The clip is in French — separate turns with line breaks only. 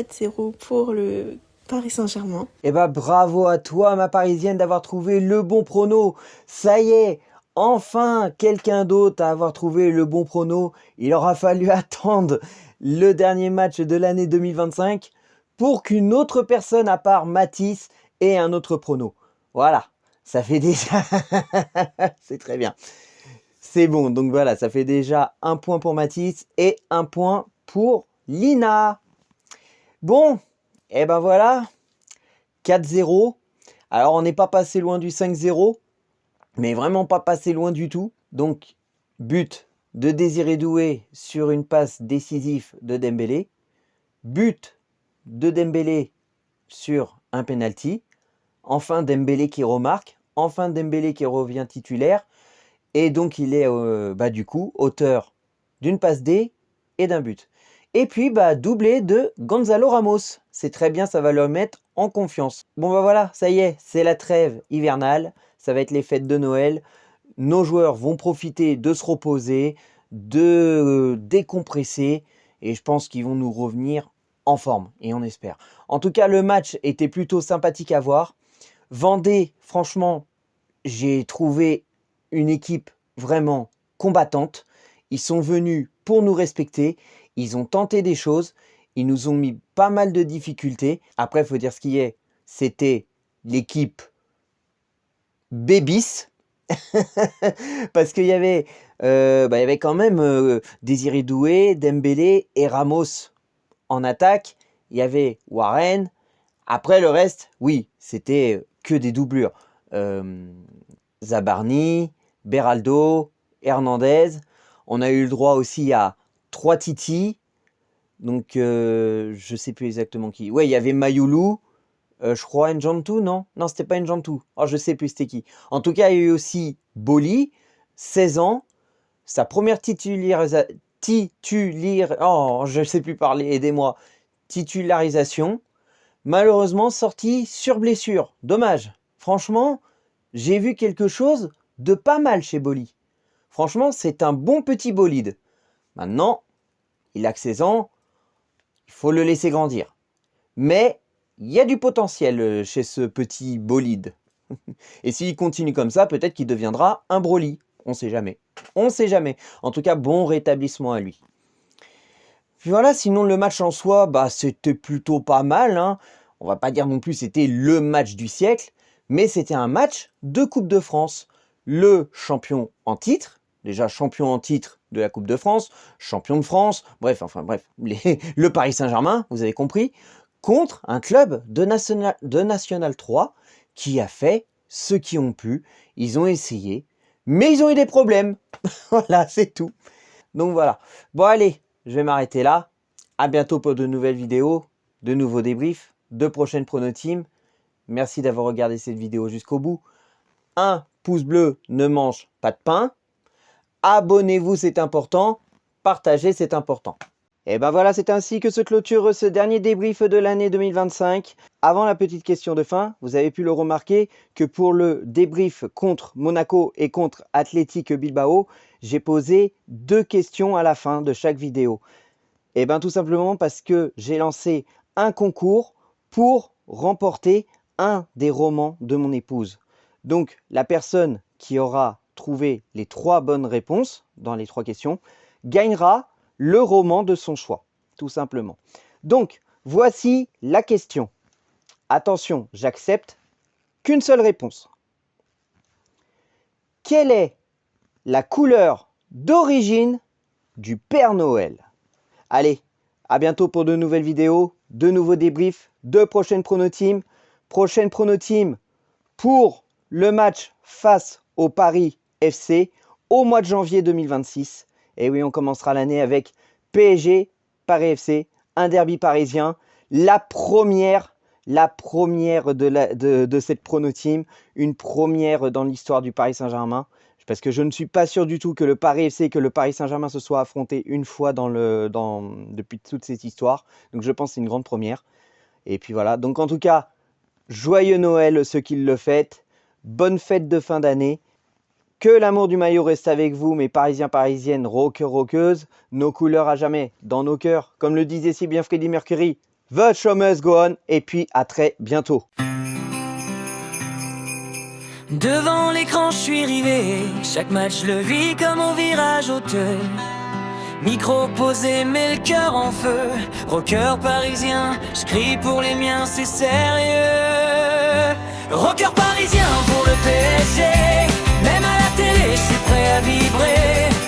4-0 pour le Paris Saint-Germain.
Eh bah bravo à toi ma parisienne d'avoir trouvé le bon prono. Ça y est, enfin quelqu'un d'autre à avoir trouvé le bon prono. Il aura fallu attendre le dernier match de l'année 2025 pour qu'une autre personne à part Mathis ait un autre prono. Voilà, ça fait déjà... C'est très bien. C'est bon, donc voilà, ça fait déjà un point pour Mathis et un point pour Lina. Bon, et ben voilà, 4-0. Alors on n'est pas passé loin du 5-0, mais vraiment pas passé loin du tout. Donc, but de Désiré Doué sur une passe décisive de Dembélé. But de Dembélé sur un penalty. Enfin Dembélé qui remarque. Enfin Dembélé qui revient titulaire. Et donc il est du coup auteur d'une passe D et d'un but. Et puis doublé de Gonzalo Ramos. C'est très bien, ça va le mettre en confiance. Bon voilà, ça y est, c'est la trêve hivernale. Ça va être les fêtes de Noël. Nos joueurs vont profiter de se reposer, de décompresser. Et je pense qu'ils vont nous revenir en forme. Et on espère. En tout cas, le match était plutôt sympathique à voir. Vendée, franchement, j'ai trouvé une équipe vraiment combattante. Ils sont venus pour nous respecter. Ils ont tenté des choses. Ils nous ont mis pas mal de difficultés. Après, il faut dire ce qui est. C'était l'équipe Bébis. Parce qu'il y avait, il y avait quand même Désiré Doué, Dembélé et Ramos en attaque. Il y avait Warren. Après, le reste, oui, c'était que des doublures. Zabarni, Beraldo, Hernandez. On a eu le droit aussi à 3 Titi. Donc, je sais plus exactement qui. Ouais, il y avait Mayoulou. Je crois Njantou, non? Non, c'était pas Njantou. Oh, je sais plus c'était qui. En tout cas, il y a eu aussi Boli, 16 ans. Sa première Oh, je sais plus parler, aidez-moi. Titularisation. Malheureusement, sorti sur blessure. Dommage. Franchement, j'ai vu quelque chose de pas mal chez Boli. Franchement, c'est un bon petit bolide. Maintenant, il a que 16 ans, il faut le laisser grandir. Mais il y a du potentiel chez ce petit bolide. Et s'il continue comme ça, peut-être qu'il deviendra un Broly. On sait jamais. On sait jamais. En tout cas, bon rétablissement à lui. Puis voilà, sinon le match en soi, c'était plutôt pas mal. Hein. On va pas dire non plus c'était le match du siècle, mais c'était un match de Coupe de France. Le champion en titre, déjà champion en titre de la Coupe de France, champion de France, bref, le Paris Saint-Germain, vous avez compris, contre un club de National 3 qui a fait ce qu'ils ont pu. Ils ont essayé, mais ils ont eu des problèmes. Voilà, c'est tout. Donc voilà. Bon allez, je vais m'arrêter là. À bientôt pour de nouvelles vidéos, de nouveaux débriefs, de prochaines prono-teams. Merci d'avoir regardé cette vidéo jusqu'au bout. Un pouce bleu ne mange pas de pain. Abonnez-vous, c'est important. Partagez, c'est important. Et ben voilà, c'est ainsi que se clôture ce dernier débrief de l'année 2025. Avant la petite question de fin, vous avez pu le remarquer que pour le débrief contre Monaco et contre Athletic Bilbao, j'ai posé 2 questions à la fin de chaque vidéo. Et bien tout simplement parce que j'ai lancé un concours pour remporter un des romans de mon épouse. Donc la personne qui aura trouvé les 3 bonnes réponses dans les 3 questions gagnera le roman de son choix, tout simplement. Donc, voici la question. Attention, j'accepte qu'une seule réponse. Quelle est la couleur d'origine du Père Noël? Allez, à bientôt pour de nouvelles vidéos, de nouveaux débriefs, de prochaines prono-teams. Prochaine prono-team pour le match face au Paris FC au mois de janvier 2026. Et oui, on commencera l'année avec PSG, Paris FC, un derby parisien, la première de cette prono-team, une première dans l'histoire du Paris Saint-Germain, parce que je ne suis pas sûr du tout que le Paris FC et que le Paris Saint-Germain se soient affrontés une fois depuis toute cette histoire. Donc je pense que c'est une grande première. Et puis voilà, donc en tout cas, joyeux Noël ceux qui le fêtent, bonne fête de fin d'année. Que l'amour du maillot reste avec vous, mes Parisiens, Parisiennes, rockeurs, rockeuses, nos couleurs à jamais, dans nos cœurs. Comme le disait si bien Freddie Mercury, The show must go on, et puis à très bientôt.
Devant l'écran, je suis rivé. Chaque match, je le vis comme au virage hauteur. Micro posé, mais le cœur en feu. Rocker parisien, je crie pour les miens, c'est sérieux. Rocker parisien pour le PSG. Même à la télé, je suis prêt à vibrer.